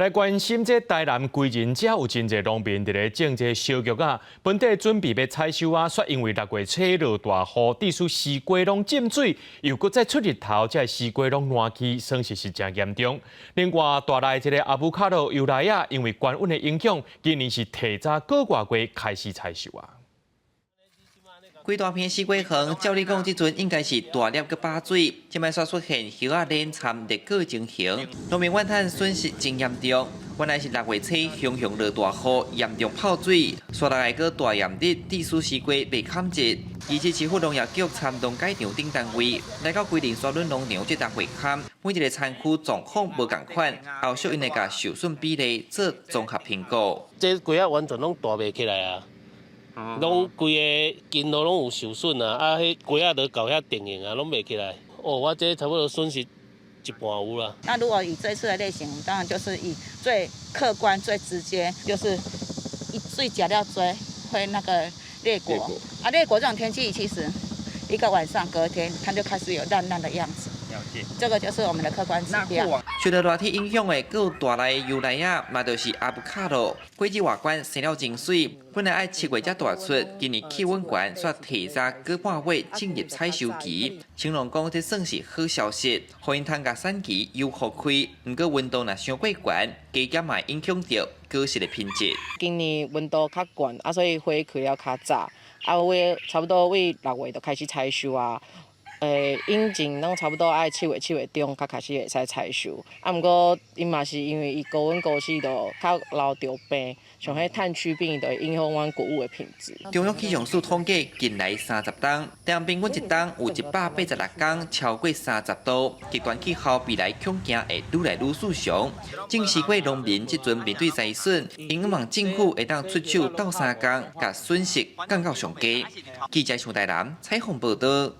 来关心这台南归仁者有真侪农民伫咧种这小玉啊，本地准备要采收啊，却因为6月初落大雨，致使西瓜拢浸水，又搁再出日头，这西瓜拢烂去，损失是真严重。另外，大内这个阿布卡罗又来啊，因为高温的影响，今年是提早个月开始采收啊。 规大片西瓜园，照理讲，即阵应该是大粒个把水，即摆煞出现叶啊连参裂个情形，农民怨叹损失真严重。原来是6月初熊熊落大雨，严重泡水，刷来个大炎日，致使西瓜被砍折。而且市府农业局参同改场等单位来到规定沙仑农场这搭会勘，每一个产区状况无共款，后续因会甲受损比例做综合评估。这瓜啊完全拢大袂起来啊！ 拢规个根都拢有受损啊！啊，迄瓜啊都搞遐定型啊，拢袂起来。哦，我这差不多损失一半有啦。那如果以这次的类型，当然就是以最客观、最直接，就是以最假料追会那个裂果。啊，裂果这种天气，其实一个晚上隔天它就开始有烂烂的样子。 这个就是我们的客观指标。受到热天影响的，各有大内油梨啊，嘛就是阿布卡罗。果子外观生了真水，本来爱7月才大出，今年气温悬，煞提早个半月进入采收期。青龙讲这算是好消息，互因通甲产期又复开。不过温度若伤过悬，加减嘛影响到果实的品质。今年温度较悬，啊，所以花开了较早，啊，差不多为6月就开始采收啊。 引进拢差不多爱7月中才开始会使采收，啊，毋过伊嘛是因为伊高温高湿就较留着病，像迄炭疽病就会影响阮谷物的品质。中央气象署统计，近来30冬，台湾平均一冬有186天超过30度，极端气候未来恐惊会愈来愈肃常。种西瓜农民即阵面对灾损，因望政府会当出手斗3工，甲损失降到上低。记者从台南采访报道。